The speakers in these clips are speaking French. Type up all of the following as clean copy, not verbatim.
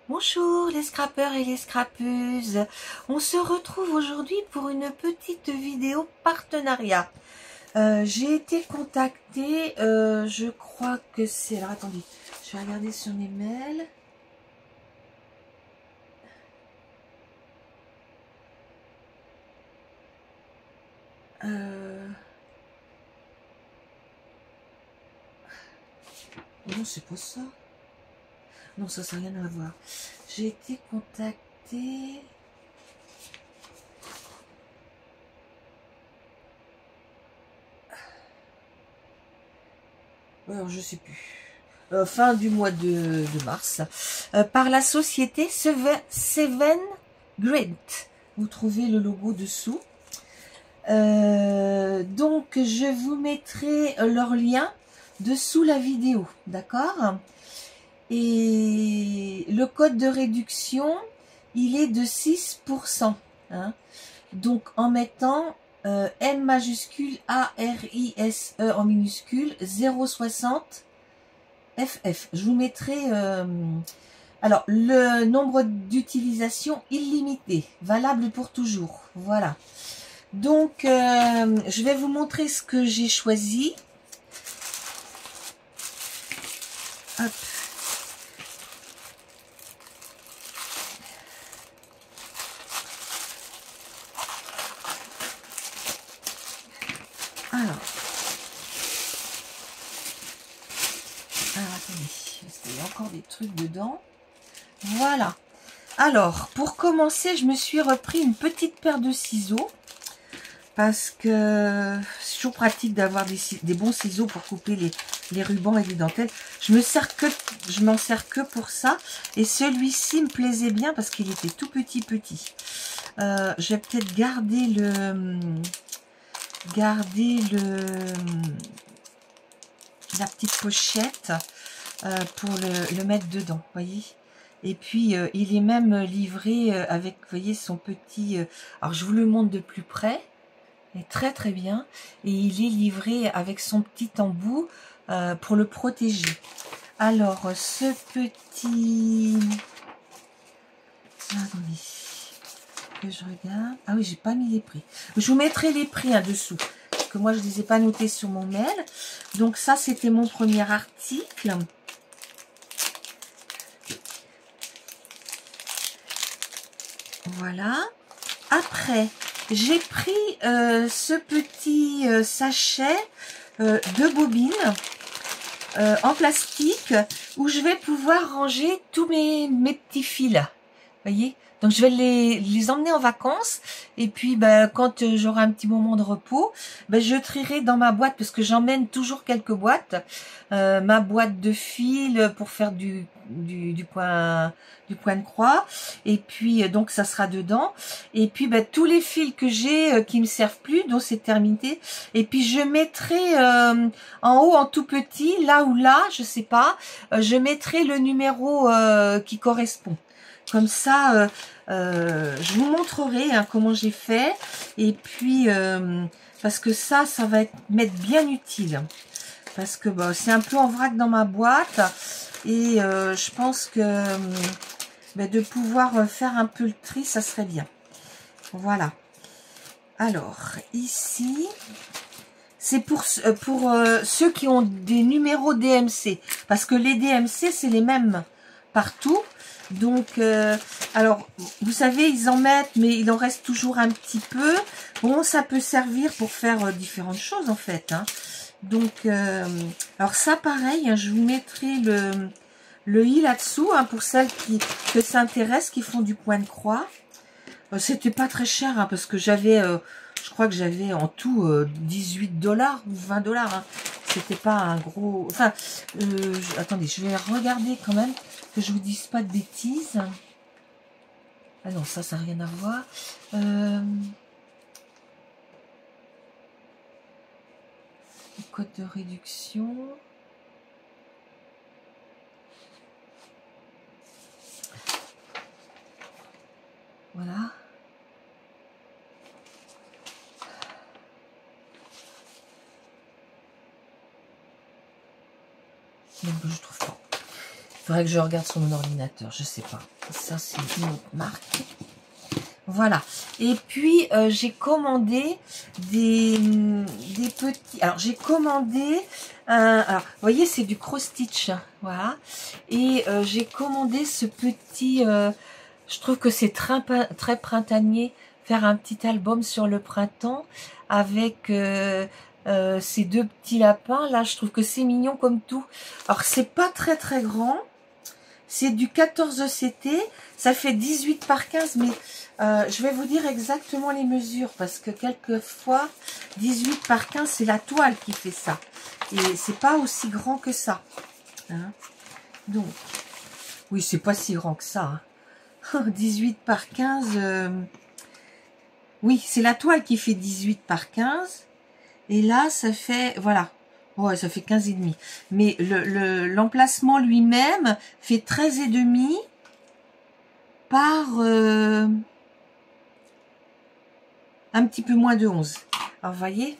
Bonjour les scrappeurs et les scrappeuses. On se retrouve aujourd'hui pour une petite vidéo partenariat. J'ai été contactée, je crois que c'est... Alors attendez, je vais regarder sur mes mails. Non, c'est pas ça. Non, ça n'a rien à voir. J'ai été contactée... Alors, je sais plus. Fin du mois de mars. Par la société Seven Grid. Vous trouvez le logo dessous. Donc, je vous mettrai leur lien dessous la vidéo. D'accord? Et le code de réduction, il est de 6%. Hein. Donc, en mettant M majuscule A-R-I-S-E en minuscule 0,60 FF. Je vous mettrai... alors, le nombre d'utilisations illimité, valable pour toujours. Voilà. Donc, je vais vous montrer ce que j'ai choisi. Hop. Alors, attendez, il y a encore des trucs dedans. Voilà. Alors, pour commencer, je me suis repris une petite paire de ciseaux. Parce que c'est toujours pratique d'avoir des bons ciseaux pour couper les rubans et les dentelles. Je m'en sers que pour ça. Et celui-ci me plaisait bien parce qu'il était tout petit. Je vais peut-être garder la petite pochette pour le mettre dedans, voyez. Et puis il est même livré avec, vous voyez, son petit... alors je vous le montre de plus près. Il est très très bien. Et il est livré avec son petit embout pour le protéger. Alors, ce petit... Attendez, que je regarde. Ah oui, j'ai pas mis les prix. Je vous mettrai les prix hein, dessous. Parce que moi, je ne les ai pas notés sur mon mail. Donc ça, c'était mon premier article. Voilà. Après, j'ai pris ce petit sachet de bobines en plastique où je vais pouvoir ranger tous mes petits fils. Voyez, donc je vais les emmener en vacances et puis quand j'aurai un petit moment de repos, je trierai dans ma boîte parce que j'emmène toujours quelques boîtes. Ma boîte de fil pour faire du point de croix et puis donc ça sera dedans et puis tous les fils que j'ai qui me servent plus, dont c'est terminé, et puis je mettrai en haut en tout petit, là ou là, je sais pas, je mettrai le numéro qui correspond. Comme ça, je vous montrerai hein, comment j'ai fait. Et puis, parce que ça va m'être bien utile. Parce que c'est un peu en vrac dans ma boîte. Et je pense que de pouvoir faire un peu le tri, ça serait bien. Voilà. Alors, ici, c'est pour ceux qui ont des numéros DMC. Parce que les DMC, c'est les mêmes partout. Donc, alors, vous savez, ils en mettent, mais il en reste toujours un petit peu. Bon, ça peut servir pour faire différentes choses, en fait. Hein. Donc, alors ça, pareil, hein, je vous mettrai le i là-dessous, hein, pour celles que ça intéresse, qui font du point de croix. C'était pas très cher, hein, parce que j'avais, je crois que j'avais en tout 18 $ ou 20 $. Hein. C'était pas un gros... Enfin, attendez, je vais regarder quand même, que je vous dise pas de bêtises. Ah non, ça n'a rien à voir. Le code de réduction. Voilà. Non, je trouve pas. faudrait que je regarde sur mon ordinateur, je sais pas. Ça, c'est une autre marque. Voilà. Et puis, j'ai commandé des petits... Alors, j'ai commandé... alors, vous voyez, c'est du cross-stitch. Voilà. Et j'ai commandé ce petit... je trouve que c'est très printanier. Faire un petit album sur le printemps avec... ces deux petits lapins. Là, je trouve que c'est mignon comme tout. Alors, c'est pas très grand. C'est du 14 CT, ça fait 18 par 15, mais je vais vous dire exactement les mesures, parce que quelquefois, 18 par 15, c'est la toile qui fait ça. Et c'est pas aussi grand que ça. Hein. Donc, oui, c'est pas si grand que ça. Hein. 18 par 15, oui, c'est la toile qui fait 18 par 15. Et là, ça fait, voilà. Ouais, ça fait 15,5. Mais l'emplacement lui-même fait 13,5 par un petit peu moins de 11. Alors, vous voyez,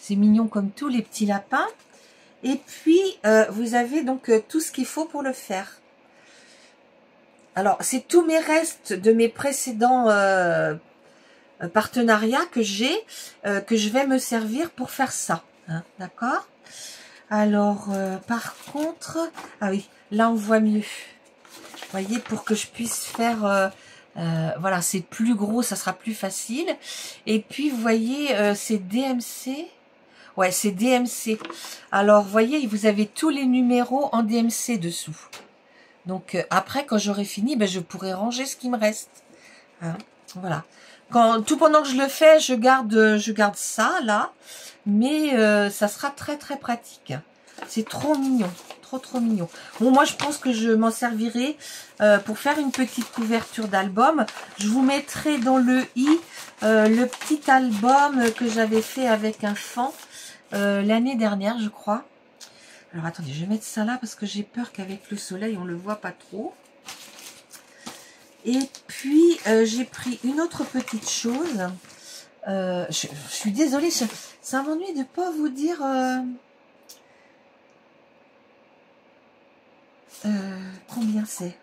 c'est mignon comme tous les petits lapins. Et puis, vous avez donc tout ce qu'il faut pour le faire. Alors, c'est tous mes restes de mes précédents partenariats que j'ai, que je vais me servir pour faire ça. Hein, d'accord ? Alors, par contre, ah oui, là on voit mieux. Vous voyez, pour que je puisse faire, voilà, c'est plus gros, ça sera plus facile. Et puis, vous voyez, c'est DMC. Ouais, c'est DMC. Alors, vous voyez, vous avez tous les numéros en DMC dessous. Donc, après, quand j'aurai fini, ben, je pourrai ranger ce qui me reste. Hein, voilà. Tout pendant que je le fais, je garde ça, là. Mais ça sera très pratique. C'est trop mignon, trop mignon. Bon, moi je pense que je m'en servirai pour faire une petite couverture d'album. Je vous mettrai dans le i le petit album que j'avais fait avec un fan l'année dernière, je crois. Alors attendez, je vais mettre ça là parce que j'ai peur qu'avec le soleil on le voit pas trop. Et puis j'ai pris une autre petite chose. Je suis désolée, ça m'ennuie de ne pas vous dire combien c'est.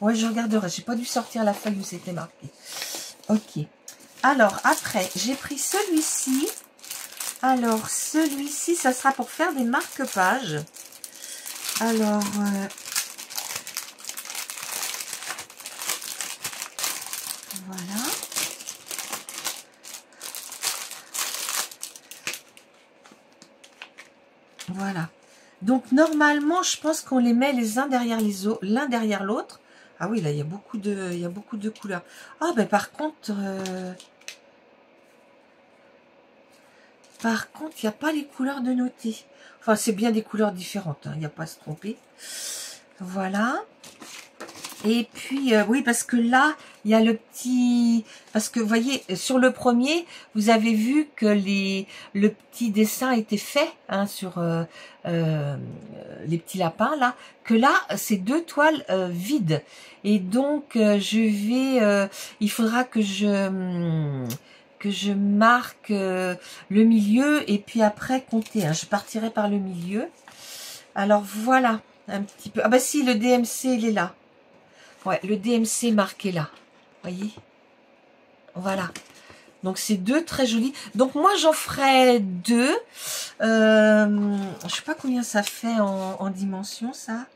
Ouais, je regarderai. J'ai pas dû sortir la feuille où c'était marqué. Ok. Alors, après, j'ai pris celui-ci. Alors, celui-ci, ça sera pour faire des marque-pages. Alors... voilà. Voilà. Donc, normalement, je pense qu'on les met les uns derrière les autres, l'un derrière l'autre. Ah oui, là, il y a beaucoup de couleurs. Ah, ben par contre, il n'y a pas les couleurs de noter. Enfin, c'est bien des couleurs différentes, hein, il n'y a pas à se tromper. Voilà. Et puis, oui, parce que là, il y a le petit... Parce que, vous voyez, sur le premier, vous avez vu que le petit dessin était fait hein, sur les petits lapins, là. Que là, c'est deux toiles vides. Et donc, il faudra que je marque le milieu et puis après compter. Hein. Je partirai par le milieu. Alors, voilà, un petit peu... Ah bah si, le DMC, il est là. Ouais, le DMC marqué là. Voyez? Voilà. Donc, c'est deux très jolis. Donc, moi, j'en ferai deux. Je sais pas combien ça fait en dimension, ça.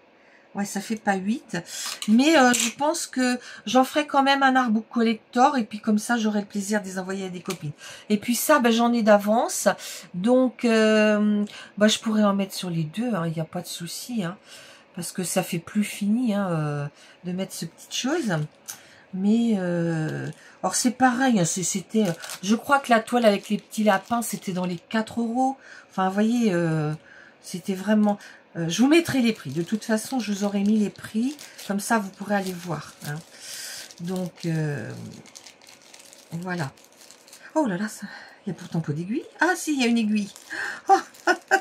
Ouais, ça fait pas 8. Mais je pense que j'en ferai quand même un artbook collector. Et puis, comme ça, j'aurai le plaisir de les envoyer à des copines. Et puis, ça, ben, j'en ai d'avance. Donc, ben, je pourrais en mettre sur les deux. Il n'y a pas de souci. Hein. Parce que ça fait plus fini hein, de mettre ce petite chose. Mais, alors c'est pareil, hein, c'était, je crois que la toile avec les petits lapins, c'était dans les 4 €. Enfin, vous voyez, c'était vraiment... je vous mettrai les prix. De toute façon, je vous aurai mis les prix. Comme ça, vous pourrez aller voir. Hein. Donc, voilà. Oh là là, il y a pourtant pas d'aiguille. Ah si, il y a une aiguille. Oh,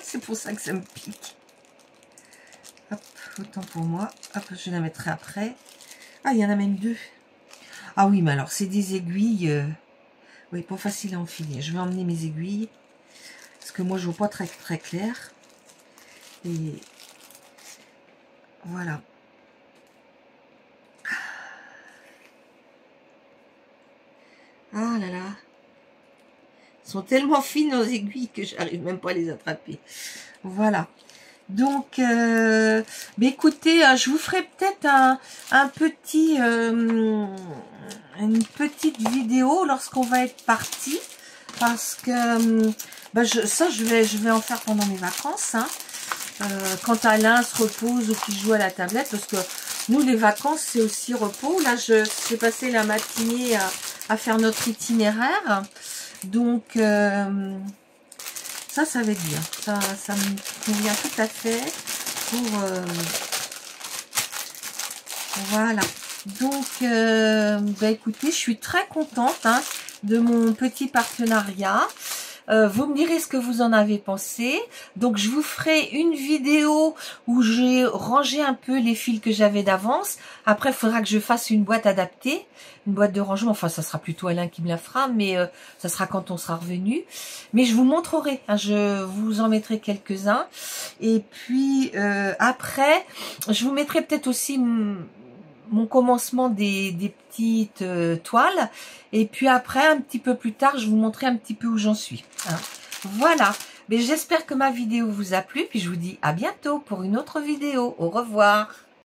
c'est pour ça que ça me pique. Hop, autant pour moi. Hop, je la mettrai après. Ah, il y en a même deux. Ah oui, mais alors, c'est des aiguilles... oui, pas facile à enfiler. Je vais emmener mes aiguilles. Parce que moi, je vois pas très clair. Et voilà. Ah là là. Elles sont tellement fines nos aiguilles que j'arrive même pas à les attraper. Voilà. Donc, écoutez, je vous ferai peut-être un petit, une petite vidéo lorsqu'on va être parti, parce que ça, je vais en faire pendant mes vacances, hein, quand Alain se repose ou qu'il joue à la tablette, parce que nous, les vacances, c'est aussi repos. Là, j'ai passé la matinée à faire notre itinéraire, donc ça va être bien. Ça me convient tout à fait pour voilà. Donc, écoutez, je suis très contente, hein, de mon petit partenariat. Vous me direz ce que vous en avez pensé. Donc, je vous ferai une vidéo où j'ai rangé un peu les fils que j'avais d'avance. Après, il faudra que je fasse une boîte adaptée, une boîte de rangement. Enfin, ça sera plutôt Alain qui me la fera, mais ça sera quand on sera revenu. Mais je vous montrerai, hein, je vous en mettrai quelques-uns. Et puis, après, je vous mettrai peut-être aussi mon commencement des petites toiles, et puis après un petit peu plus tard je vous montrerai un petit peu où j'en suis, hein. Voilà, mais j'espère que ma vidéo vous a plu, puis je vous dis à bientôt pour une autre vidéo. Au revoir.